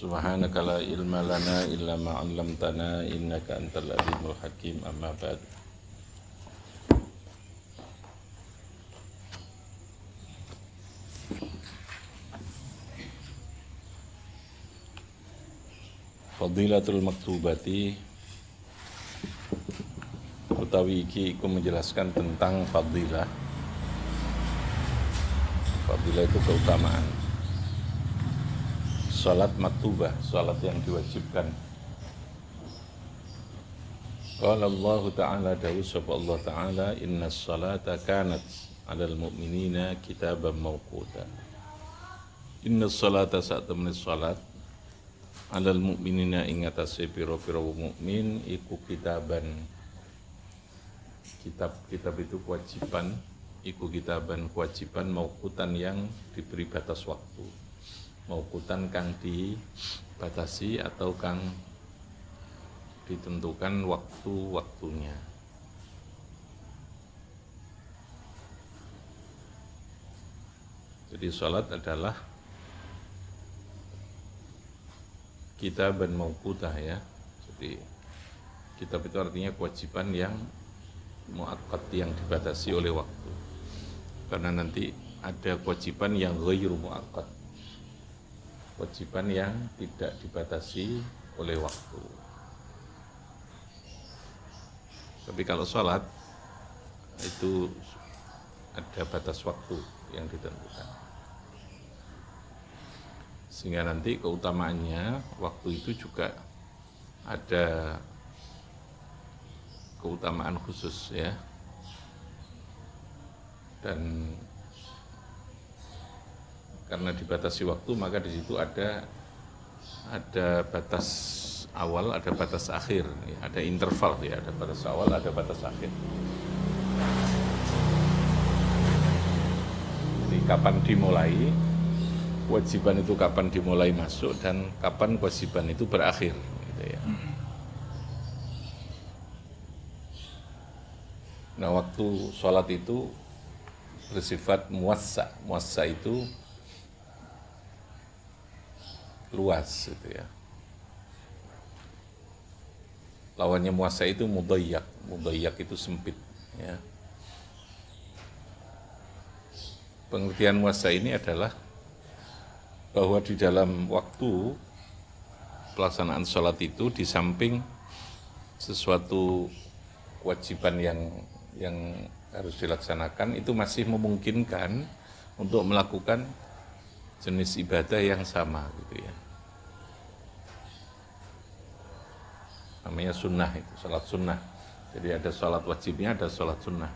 Subhanaka la ilma lana illa ma 'allamtana innaka antal alimul hakim. Amma ba'd. Fadilatul maktubati utawi iki iku menjelaskan tentang fadilah. Fadilah itu keutamaan. Salat maktubah, salat yang diwajibkan. Qala Allah Ta'ala, dawuh sapa Allah Ta'ala, innas salata kanat 'alal mu'minina kitaban mawquta. Innas salata satamni salat 'alal mu'minina ing atase pira-pira mukmin iku kitaban. Kitab itu kewajiban, iku kitaban kewajiban mawqutan yang diberi batas waktu. Mauqutan kang dibatasi atau kang ditentukan waktu-waktunya. Jadi salat adalah kitaban mauqutah ya. Jadi kitab itu artinya kewajiban yang muakkad, yang dibatasi oleh waktu. Karena nanti ada kewajiban yang ghairu muakkad, kewajiban yang tidak dibatasi oleh waktu. Tapi kalau sholat itu ada batas waktu yang ditentukan. Sehingga nanti keutamaannya waktu itu juga ada keutamaan khusus ya. Dan karena dibatasi waktu, maka di situ ada batas awal, ada batas akhir, ya, ada interval ya, ada batas awal, ada batas akhir. Jadi kapan dimulai, kewajiban itu kapan dimulai masuk dan kapan kewajiban itu berakhir, gitu ya. Nah, waktu sholat itu bersifat muwassa. Muwassa itu luas gitu ya. Lawannya muwassa itu mudayyak. Mudayyak itu sempit ya. Pengertian muwassa ini adalah bahwa di dalam waktu pelaksanaan sholat itu, di samping sesuatu kewajiban yang harus dilaksanakan, itu masih memungkinkan untuk melakukan jenis ibadah yang sama gitu ya. Namanya sunnah itu, salat sunnah. Jadi ada salat wajibnya, ada salat sunnah.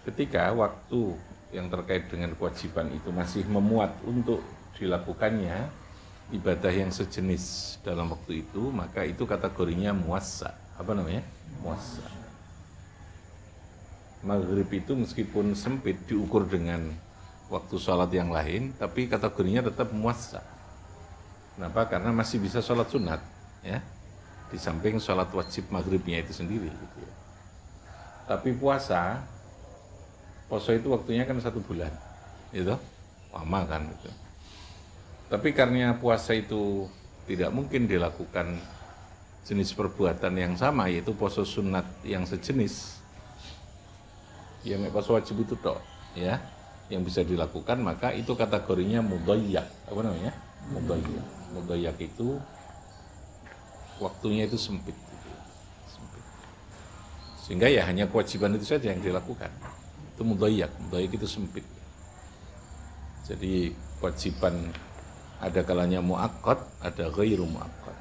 Ketika waktu yang terkait dengan kewajiban itu masih memuat untuk dilakukannya ibadah yang sejenis dalam waktu itu, maka itu kategorinya muwassa. Apa namanya? Muwassa. Maghrib itu meskipun sempit diukur dengan waktu sholat yang lain, tapi kategorinya tetap muwassa. Kenapa? Karena masih bisa sholat sunat, ya, di samping sholat wajib maghribnya itu sendiri. Gitu ya. Tapi puasa itu waktunya kan 1 bulan, gitu, lama kan. Gitu. Tapi karena puasa itu tidak mungkin dilakukan jenis perbuatan yang sama, yaitu puasa sunat yang sejenis, ya puasa wajib itu tok, ya, yang bisa dilakukan, maka itu kategorinya mudayyak. Apa namanya? Mudayyak. Mudayyak itu waktunya itu sempit, gitu. Sempit. Sehingga ya hanya kewajiban itu saja yang dilakukan. Itu mudayyak. Mudayyak itu sempit. Jadi kewajiban ada kalanya muakkad, ada ghairu muakkad.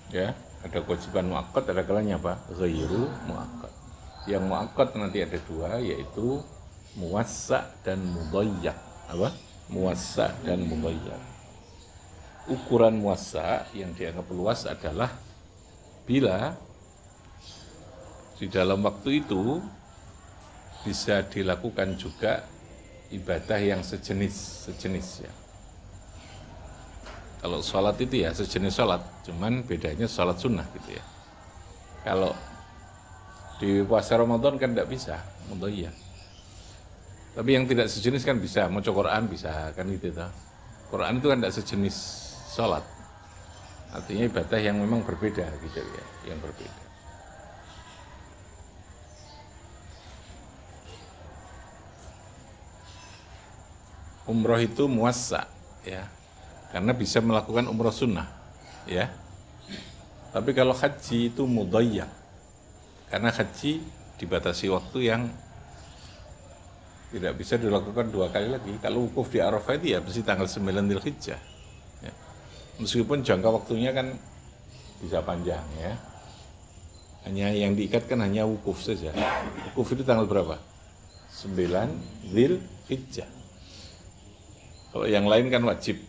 Ya, ada kewajiban muakkad, ada kalanya apa? Ghairu muakkad. Yang muakkad nanti ada 2, yaitu muwassa dan mudayyak. Apa? Muwassa dan mudayyak. Ukuran muwassa yang dianggap luas adalah bila di dalam waktu itu bisa dilakukan juga ibadah yang sejenis ya. Kalau sholat itu ya sejenis sholat, cuman bedanya sholat sunnah gitu ya. Kalau di puasa Ramadan kan tidak bisa, mudhayyah. Tapi yang tidak sejenis kan bisa, mau Quran bisa kan gitu toh. Quran itu kan tidak sejenis sholat. Artinya ibadah yang memang berbeda gitu ya, yang berbeda. Umroh itu muassa ya, karena bisa melakukan umroh sunnah ya. Tapi kalau haji itu mudhayyaq, karena haji dibatasi waktu yang tidak bisa dilakukan 2 kali lagi. Kalau wukuf di Arafah itu ya mesti tanggal 9 Dzulhijjah ya. Meskipun jangka waktunya kan bisa panjang ya, hanya yang diikatkan hanya wukuf saja. Wukuf itu tanggal berapa? 9 Dzulhijjah. Kalau yang lain kan wajib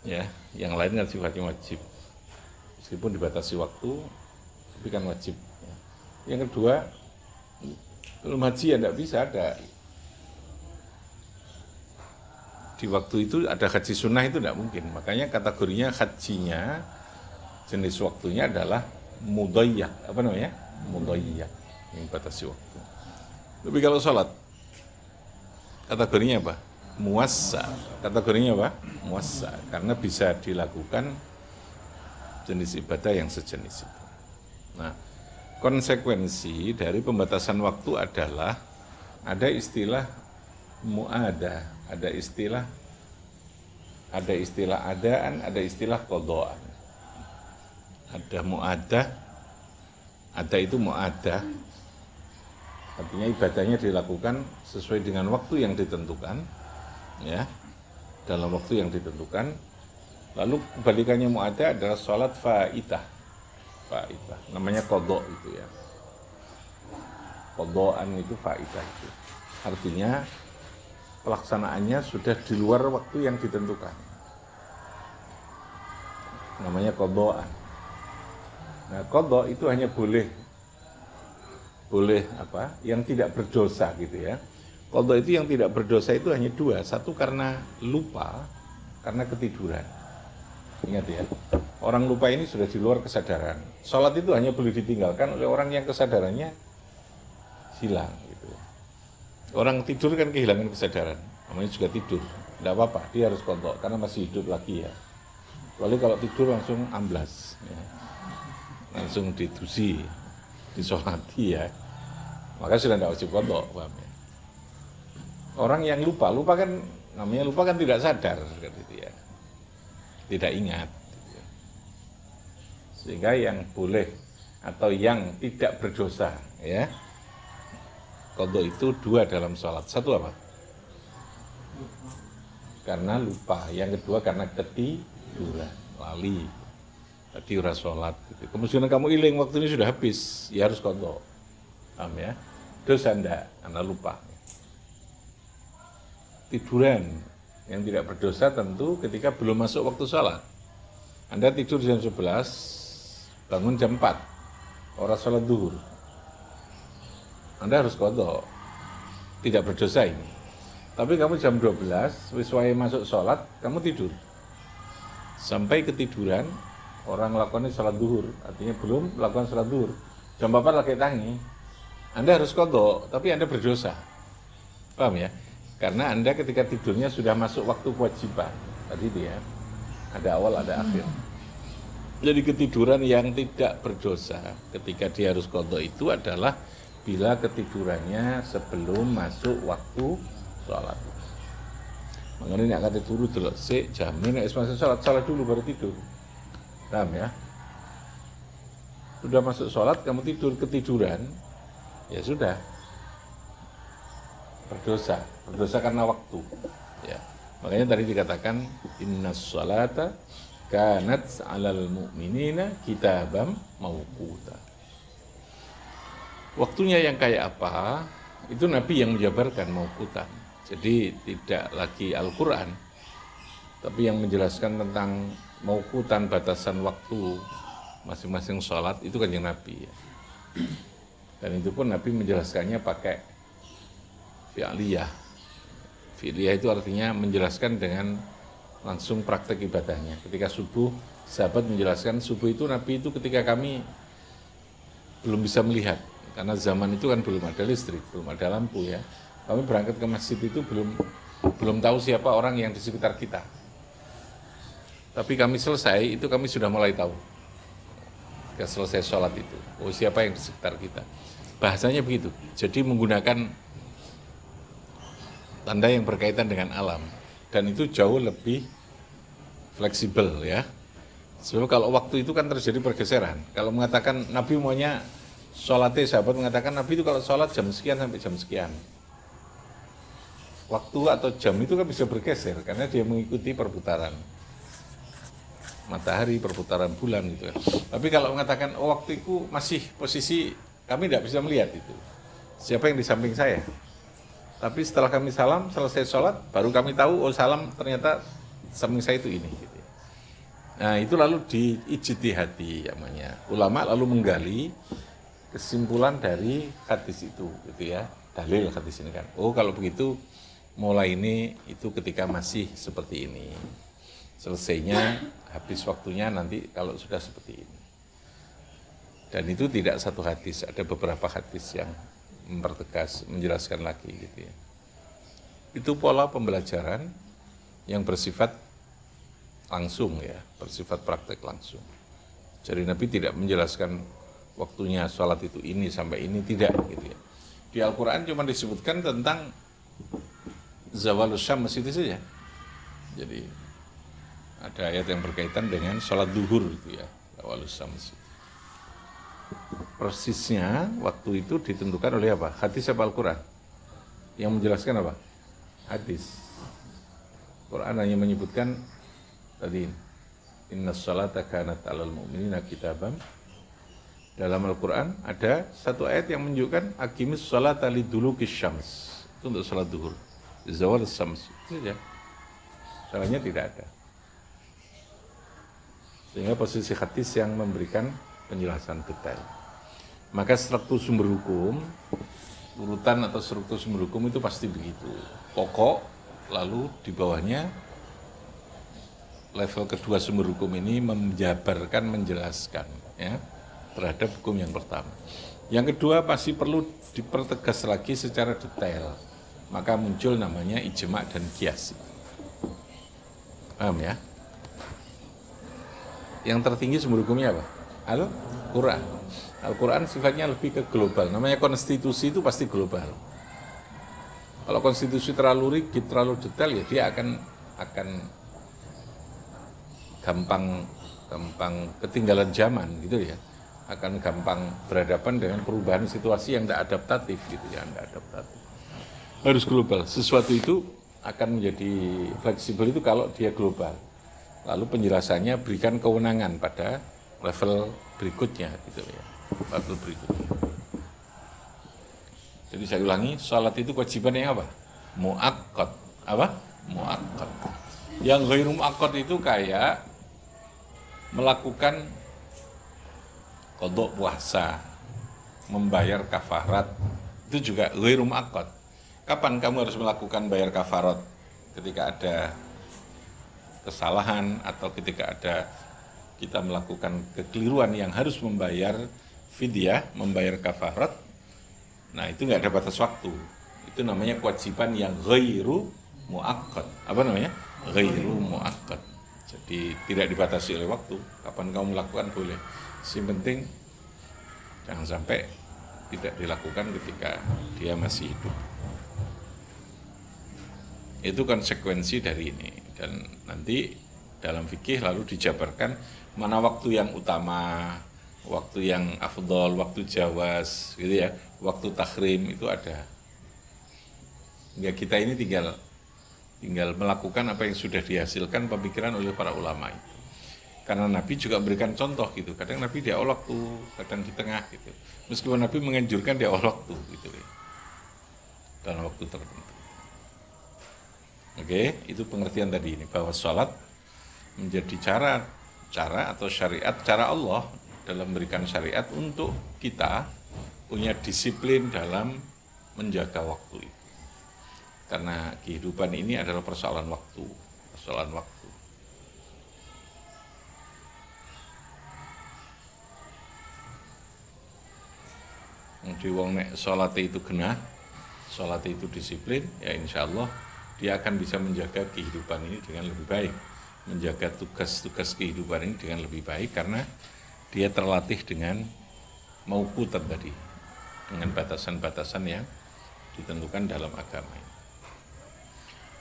ya, yang lain kan sifatnya wajib. Meskipun dibatasi waktu, tapi kan wajib. Ya. Yang kedua, belum haji ya tidak bisa ada. Di waktu itu ada haji sunnah itu tidak mungkin. Makanya kategorinya hajinya, jenis waktunya adalah mudhayyaq. Apa namanya? Mudhayyaq, yang batasi waktu. Tapi kalau sholat, kategorinya apa? Muassa. Kategorinya apa? Muassa. Karena bisa dilakukan jenis ibadah yang sejenis itu. Nah, konsekuensi dari pembatasan waktu adalah ada istilah mu'adah, ada istilah adaan, ada istilah qadhaan. Ada mu'adah, ada itu mu'adah, artinya ibadahnya dilakukan sesuai dengan waktu yang ditentukan, ya, dalam waktu yang ditentukan. Lalu kebalikannya mu'adah adalah sholat fa'itah, namanya qadha itu ya. Qadhaan itu fa'itah itu, artinya pelaksanaannya sudah di luar waktu yang ditentukan, namanya qadhaan. Nah, qadha itu hanya boleh apa? Yang tidak berdosa gitu ya. Qadha itu yang tidak berdosa itu hanya 2, satu karena lupa, karena ketiduran. Ingat ya, orang lupa ini sudah di luar kesadaran. Sholat itu hanya boleh ditinggalkan oleh orang yang kesadarannya hilang gitu. Orang tidur kan kehilangan kesadaran, namanya juga tidur, tidak apa-apa, dia harus qadha karena masih hidup lagi ya. Kecuali kalau tidur langsung amblas, ya. Langsung ditusi, disolati ya, maka sudah tidak wajib qadha, paham ya. Orang yang lupa kan namanya lupa kan tidak sadar gitu ya, tidak ingat gitu ya. Sehingga yang boleh atau yang tidak berdosa ya, qadha itu 2 dalam sholat. Satu apa? Karena lupa. Yang kedua karena ketiduran, lali. Tadi ora sholat gitu. Kemudian kamu iling waktu ini sudah habis, ya harus qadha. Paham ya? Dosa ndak, karena lupa. Tiduran yang tidak berdosa tentu ketika belum masuk waktu sholat. Anda tidur jam 11, bangun jam 4, orang sholat zuhur. Anda harus qadha, tidak berdosa ini. Tapi kamu jam 12, wis wae masuk sholat, kamu tidur. Sampai ketiduran, orang melakukan sholat zuhur, artinya belum melakukan sholat zuhur. Jam 4 lagi tangi, Anda harus qadha, tapi Anda berdosa. Paham ya? Karena Anda ketika tidurnya sudah masuk waktu kewajiban. Tadi itu ya, ada awal, ada akhir. Jadi ketiduran yang tidak berdosa ketika dia harus qadha itu adalah bila ketidurannya sebelum masuk waktu sholat. Makanya ini akan dituru dulu, jamin nek masuk sholat dulu baru tidur. Paham ya? Sudah masuk sholat, kamu tidur ketiduran, ya sudah. Berdosa karena waktu. Ya. Makanya tadi dikatakan innas sholata kanat 'alal mu'minina kitabam mauquta. Waktunya yang kayak apa, itu Nabi yang menjabarkan mauqutan. Jadi tidak lagi Al-Quran, tapi yang menjelaskan tentang mauqutan, batasan waktu masing-masing sholat, itu kan yang Nabi ya. Dan itu pun Nabi menjelaskannya pakai fi'liyah. Fi'liyah itu artinya menjelaskan dengan langsung praktek ibadahnya. Ketika subuh, sahabat menjelaskan subuh itu Nabi itu ketika kami belum bisa melihat, karena zaman itu kan belum ada listrik, belum ada lampu ya. Kami berangkat ke masjid itu belum tahu siapa orang yang di sekitar kita. Tapi kami selesai, itu kami sudah mulai tahu. Ketika selesai sholat itu, oh siapa yang di sekitar kita. Bahasanya begitu, jadi menggunakan tanda yang berkaitan dengan alam. Dan itu jauh lebih fleksibel ya. Sebab kalau waktu itu kan terjadi pergeseran. Kalau mengatakan Nabi maunya sholatnya, sahabat mengatakan Nabi itu kalau sholat jam sekian sampai jam sekian. Waktu atau jam itu kan bisa bergeser karena dia mengikuti perputaran matahari, perputaran bulan gitu kan. Tapi kalau mengatakan oh waktu itu masih posisi kami tidak bisa melihat itu. Siapa yang di samping saya? Tapi setelah kami salam, selesai sholat, baru kami tahu, oh salam ternyata samping saya itu ini. Gitu. Nah itu lalu diijtihadi namanya. Ulama lalu menggali kesimpulan dari hadis itu, gitu ya. Dalil hadis ini kan. Oh kalau begitu, mulai ini itu ketika masih seperti ini. Selesainya, habis waktunya nanti kalau sudah seperti ini. Dan itu tidak satu hadis, ada beberapa hadis yang mempertegas, menjelaskan lagi gitu ya. Itu pola pembelajaran yang bersifat langsung ya, bersifat praktek langsung. Jadi Nabi tidak menjelaskan waktunya sholat itu ini sampai ini, tidak gitu ya. Di Al-Quran cuma disebutkan tentang zawalus syams itu saja. Jadi ada ayat yang berkaitan dengan sholat duhur gitu ya, zawalus syams. Persisnya waktu itu ditentukan oleh apa? Hadis apa Al-Quran? Yang menjelaskan apa? Hadis. Quran hanya menyebutkan tadi innas sholata kanat 'alal mu'minina kitaban. Dalam Al-Quran ada satu ayat yang menunjukkan aqimis sholata lidulukish syams. Itu untuk sholat duhur. Zawal syams. Itu saja. Salahnya tidak ada. Sehingga posisi hadis yang memberikan penjelasan detail. Maka struktur sumber hukum, urutan atau struktur sumber hukum itu pasti begitu. Pokok, lalu di bawahnya level kedua sumber hukum ini menjabarkan, menjelaskan ya, terhadap hukum yang pertama. Yang kedua pasti perlu dipertegas lagi secara detail. Maka muncul namanya ijma' dan qiyas. Paham ya? Yang tertinggi sumber hukumnya apa? Al-Quran. Al-Quran sifatnya lebih ke global. Namanya konstitusi itu pasti global. Kalau konstitusi terlalu rigid, terlalu detail, ya dia akan gampang ketinggalan zaman gitu ya. Akan gampang berhadapan dengan perubahan situasi yang tidak adaptatif gitu ya, tidak adaptatif. Harus global. Sesuatu itu akan menjadi fleksibel itu kalau dia global. Lalu penjelasannya berikan kewenangan pada level berikutnya gitu ya. Level berikutnya. Jadi saya ulangi, salat itu kewajiban yang apa? Muakkad. Apa? Muakkad. Yang ghairu muakkad itu kayak melakukan qadha puasa, membayar kafarat. Itu juga ghairu muakkad. Kapan kamu harus melakukan bayar kafarat? Ketika ada kesalahan atau ketika ada kita melakukan kekeliruan yang harus membayar fidyah, membayar kafarat. Nah itu nggak ada batas waktu. Itu namanya kewajiban yang ghairu muakkad. Apa namanya? Ghairu muakkad. Jadi tidak dibatasi oleh waktu. Kapan kamu melakukan boleh. Yang penting jangan sampai tidak dilakukan ketika dia masih hidup. Itu konsekuensi dari ini. Dan nanti dalam fikih lalu dijabarkan mana waktu yang utama, waktu yang afdol, waktu jawaz, gitu ya, waktu tahrim itu ada. Hingga kita ini tinggal melakukan apa yang sudah dihasilkan pemikiran oleh para ulama itu. Karena Nabi juga memberikan contoh gitu. Kadang Nabi di awal waktu, kadang di tengah gitu. Meskipun Nabi menganjurkan di awal waktu gitu ya. Dalam waktu tertentu. Oke, itu pengertian tadi ini bahwa sholat menjadi cara atau syariat, cara Allah dalam memberikan syariat untuk kita punya disiplin dalam menjaga waktu itu. Karena kehidupan ini adalah persoalan waktu. Jadi wong nek sholat itu genah, sholat itu disiplin, ya insya Allah dia akan bisa menjaga kehidupan ini dengan lebih baik, menjaga tugas-tugas kehidupan ini dengan lebih baik karena dia terlatih dengan mauqutan tadi, dengan batasan-batasan yang ditentukan dalam agama ini.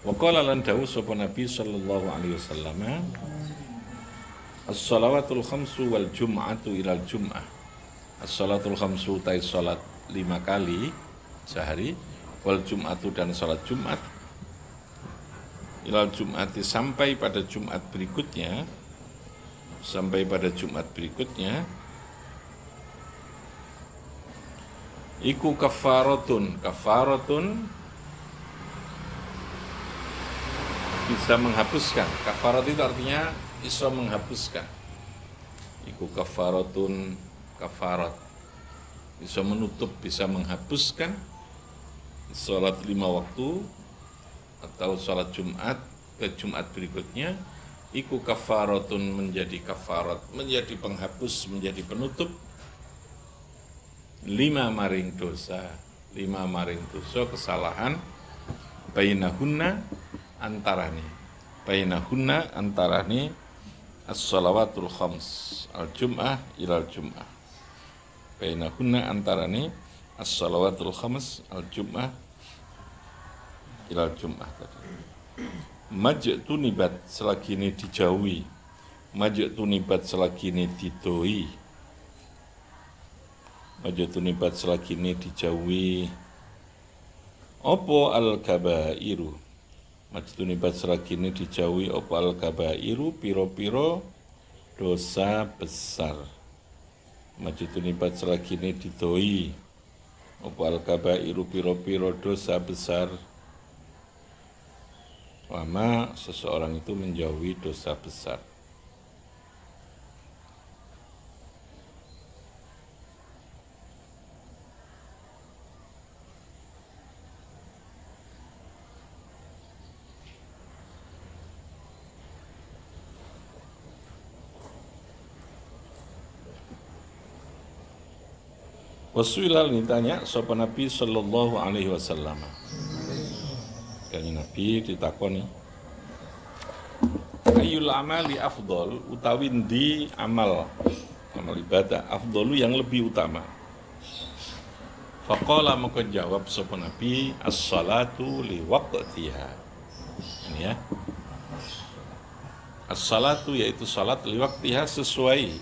Wa qala lan dawu sapa Nabi sallallahu alaihi wasallam, as-shalawatul khamsu wal jum'atu ilal jum'ah. As-shalatul khamsu tai salat 5 kali sehari, wal jum'atu dan salat Jumat, ilal jum'ati sampai pada Jumat berikutnya, iku kafaratun bisa menghapuskan. Kafarat itu artinya bisa menghapuskan. Iku kafaratun, kafarat bisa menutup, bisa menghapuskan sholat 5 waktu atau sholat Jumat ke Jumat berikutnya. Iku kafaratun menjadi kafarat, menjadi penghapus, menjadi penutup 5 maring dosa kesalahan, bainahunna antarane as-shalawatul khams al-jum'ah ilal jum'ah, bainahunna antarane as-shalawatul khams al-jum'ah ilal jum'ah tadi. Majtunibat selagi ini dijauhi, majtunibat selagi ini didoi, majtunibat selagi ini dijauhi opo al-kabairu, majtunibat selagi ini dijauhi opo al-kabairu, piro-piro dosa besar. Majtunibat selagi ini didoi opo al-kabairu, piro-piro dosa besar. Lama seseorang itu menjauhi dosa besar. Wasuilal ditanya sapa Nabi sallallahu alaihi wasallam. Kanjeng Nabi ditakoni, ayyul amali afdol, utawi ndi amal ibadah afdolu yang lebih utama. Faqala maka jawab sapa Nabi, as-salatu li waqtiha. Ini ya. As-salatu yaitu salat li waqtiha sesuai.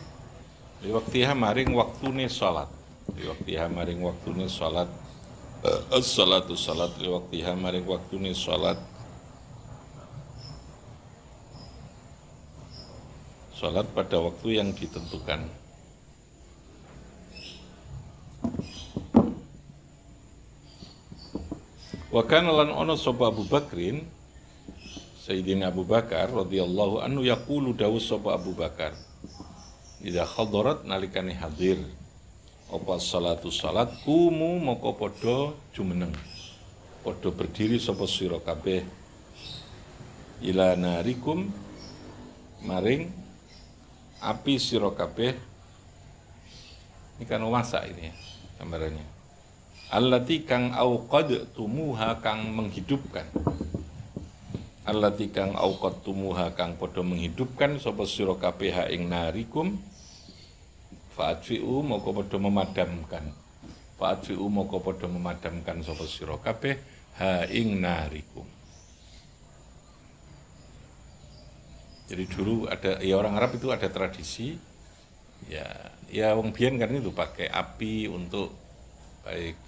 Li waqtiha maring waktune salat. Li waqtiha maring waktune salat. As-salatu salat li waqtiha maring waktune salat. Salat pada waktu yang ditentukan. Wa kana lan ono sapa Abu Bakrin, Sayyidina Abu Bakar radhiyallahu anhu yaqulu dawu sapa Abu Bakar, idza hadarat nalikane hadir apa salatu salat kumu moko padha jumeneng, padha berdiri sapa sira kabeh ila narikum maring api sira kabeh. Ini kan masak ini ya gambarannya. Allati kang auqadtumuha kang menghidupkan. Allati kang auqadtumuha kang padha menghidupkan sapa sira kabeh ing narikum. Fa'atfi'u moko padha memadamkan. Fa'atfi'u moko padha memadamkan sapa sira kabeh ha ing narikum. Jadi dulu ada, ya orang Arab itu ada tradisi, ya wong biyen kan itu pakai api untuk baik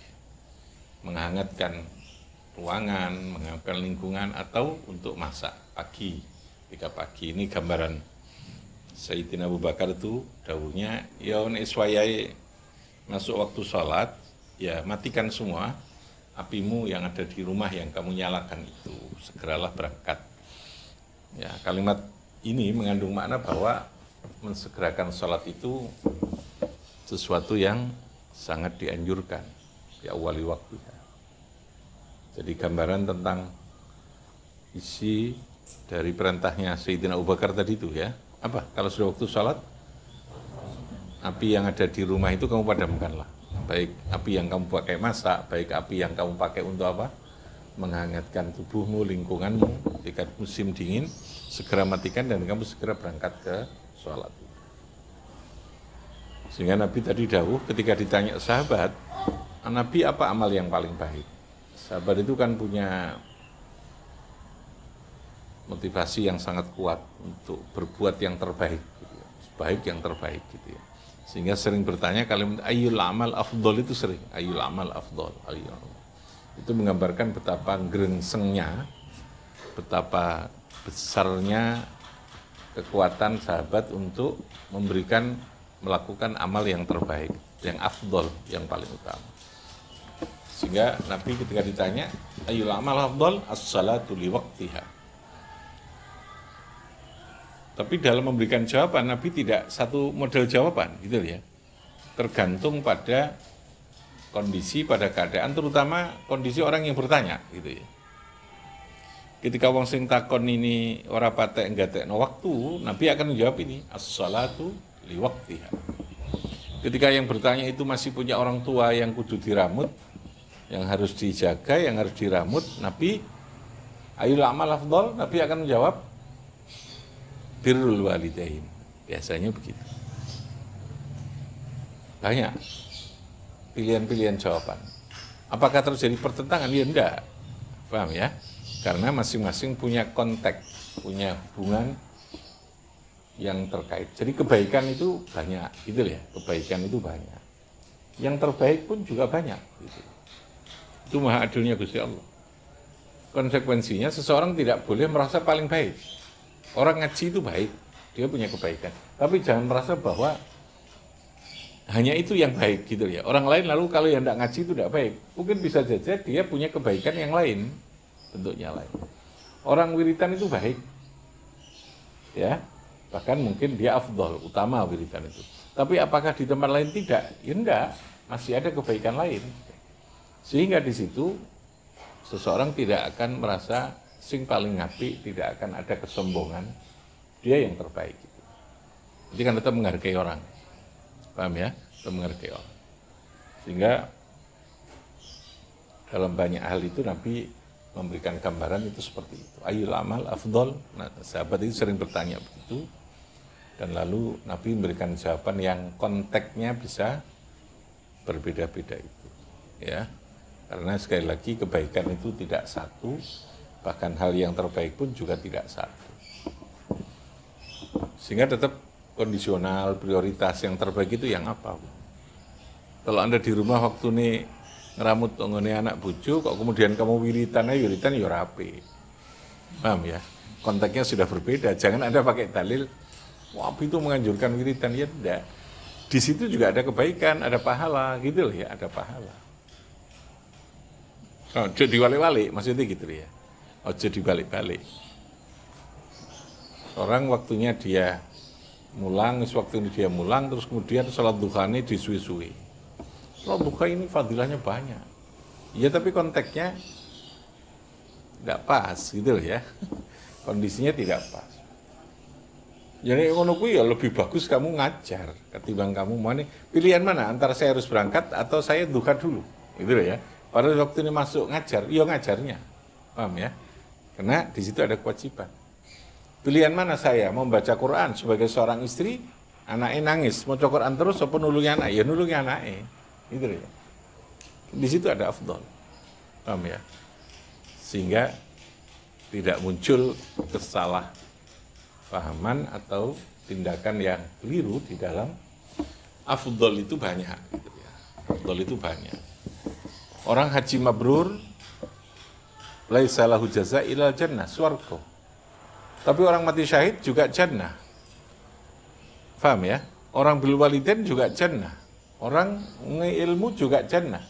menghangatkan ruangan, menghangatkan lingkungan, atau untuk masak pagi, ketika pagi. Ini gambaran Sayyidina Abu Bakar itu dawuhnya, ya nek iswayai masuk waktu sholat, ya matikan semua apimu yang ada di rumah yang kamu nyalakan itu, segeralah berangkat. Ya, kalimat ini mengandung makna bahwa mensegerakan sholat itu sesuatu yang sangat dianjurkan di awali waktu. Jadi gambaran tentang isi dari perintahnya Sayyidina Abu Bakar tadi itu ya. Apa? Kalau sudah waktu sholat, api yang ada di rumah itu kamu padamkanlah. baik api yang kamu pakai masak, baik api yang kamu pakai untuk apa? Menghangatkan tubuhmu, lingkunganmu, ketika musim dingin, segera matikan dan kamu segera berangkat ke sholat. Sehingga Nabi tadi dawuh ketika ditanya sahabat, Nabi apa amal yang paling baik? Sahabat itu kan punya motivasi yang sangat kuat untuk berbuat yang terbaik, gitu ya. Baik yang terbaik gitu ya. Sehingga sering bertanya kalimat ayyul amal afdol itu sering, ayyul amal afdol, ayyul amal. Itu menggambarkan betapa gerengsengnya, betapa besarnya kekuatan sahabat untuk melakukan amal yang terbaik, yang afdol, yang paling utama. Sehingga Nabi ketika ditanya, ayyul amal afdol, as-salatu liwaqtiha. Tapi dalam memberikan jawaban, Nabi tidak satu model jawaban, gitu ya. Tergantung pada kondisi, pada keadaan, terutama kondisi orang yang bertanya, gitu ya. Ketika wong sing takon ini ora patek nggatekno waktu, Nabi akan menjawab ini, as-salatu liwaqtiha. Ketika yang bertanya itu masih punya orang tua yang kudu diramut, yang harus dijaga, yang harus diramut, Nabi ayyul amal afdol, Nabi akan menjawab birrul walidain. Biasanya begitu. Banyak pilihan-pilihan jawaban. Apakah terjadi pertentangan? Ya enggak. Paham ya? Karena masing-masing punya konteks, punya hubungan yang terkait. Jadi kebaikan itu banyak, gitu ya. Kebaikan itu banyak. Yang terbaik pun juga banyak. Gitu. Itu maha adilnya Gusti Allah. Konsekuensinya seseorang tidak boleh merasa paling baik. Orang ngaji itu baik, dia punya kebaikan. Tapi jangan merasa bahwa hanya itu yang baik gitu ya. Orang lain lalu kalau yang tidak ngaji itu tidak baik. Mungkin bisa saja dia punya kebaikan yang lain, bentuknya lain. Orang wiritan itu baik, ya. Bahkan mungkin dia afdol, utama wiritan itu. Tapi apakah di tempat lain tidak? Ya enggak, masih ada kebaikan lain. Sehingga di situ seseorang tidak akan merasa sing paling ngapi, tidak akan ada kesombongan. Dia yang terbaik. Jadi kan tetap menghargai orang. Paham ya? Tetap menghargai orang. Sehingga dalam banyak hal itu Nabi memberikan gambaran itu seperti itu. Ayyul amal afdol. Nah, sahabat itu sering bertanya begitu. Dan lalu Nabi memberikan jawaban yang konteksnya bisa berbeda-beda itu. Ya. Karena sekali lagi kebaikan itu tidak satu, bahkan hal yang terbaik pun juga tidak satu. Sehingga tetap kondisional, prioritas yang terbaik itu yang apa? Kalau Anda di rumah waktu ini ngeramut tonggone anak bojo, kok kemudian kamu wiritan ya rapi. Paham ya? Konteksnya sudah berbeda. Jangan Anda pakai dalil, wah itu menganjurkan wiritan, ya tidak. Di situ juga ada kebaikan, ada pahala, gitu loh ya, ada pahala. Oh, jadi walik-walik, maksudnya gitu ya. Oh, jadi balik-balik. Orang waktunya dia mulang, waktu ini dia mulang, terus kemudian sholat duha ini disuwi-suwi. Sholat duha ini fadilahnya banyak. Ya tapi konteksnya tidak pas, gitu loh ya. Kondisinya tidak pas. Jadi ngono kuwi ya lebih bagus kamu ngajar ketimbang kamu mau nih pilihan mana antara saya harus berangkat atau saya duha dulu, gitu loh ya. Pada waktu ini masuk ngajar, ya ngajarnya, paham ya? Karena di situ ada kewajiban. Pilihan mana saya membaca Quran sebagai seorang istri, anaknya nangis, mau Quran terus, apa nulungi anak? Ya nulungi anaknya, gitu ya. Di situ ada afdol, paham ya? Sehingga tidak muncul kesalahpahaman atau tindakan yang keliru di dalam afdol itu banyak, gitu ya. Afdol itu banyak. Orang haji mabrur, laisa lahu jaza illa jannah, swarga. Tapi orang mati syahid juga jannah. Paham ya? Orang bil walidain juga jannah. Orang ngilmu juga jannah.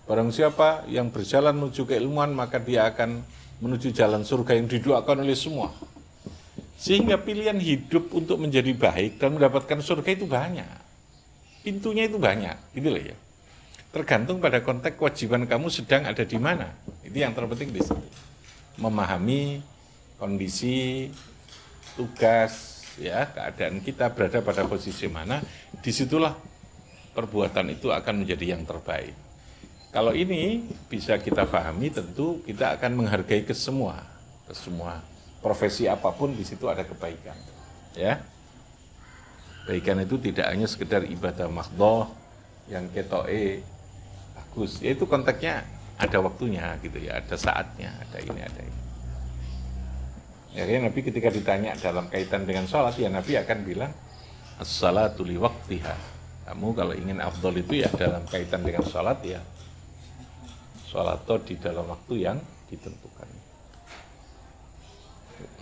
Barang siapa yang berjalan menuju keilmuan, maka dia akan menuju jalan surga yang didoakan oleh semua. Sehingga pilihan hidup untuk menjadi baik dan mendapatkan surga itu banyak. Pintunya itu banyak, gitu loh ya. Tergantung pada konteks kewajiban kamu sedang ada di mana. Itu yang terpenting di situ. Memahami kondisi, tugas, ya, keadaan kita berada pada posisi mana, disitulah perbuatan itu akan menjadi yang terbaik. Kalau ini bisa kita pahami, tentu kita akan menghargai ke semua profesi apapun, di situ ada kebaikan. Ya, kebaikan itu tidak hanya sekedar ibadah mahdhah yang ketoke bagus, yaitu konteksnya ada waktunya gitu ya, ada saatnya, ada ini, ada ini. Akhirnya Nabi ketika ditanya dalam kaitan dengan sholat, ya Nabi akan bilang as-salatu li waqtiha. Kamu kalau ingin afdol itu ya dalam kaitan dengan sholat, ya sholat di dalam waktu yang ditentukan.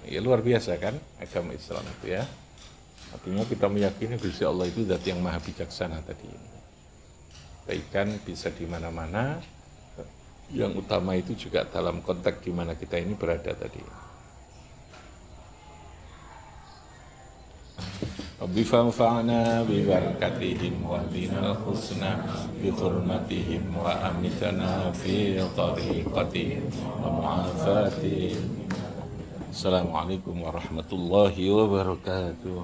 Ya luar biasa kan agama Islam itu ya. Artinya kita meyakini Gusti Allah itu zat yang maha bijaksana tadi. Kebaikan bisa di mana-mana. Yang utama itu juga dalam konteks di mana kita ini berada tadi. Rabbi fanfa'na bi barakatihim wa binal husna bi hurmatihim wa amitana fi tariqatihim wa mu'afatihim. Assalamualaikum warahmatullahi wabarakatuh.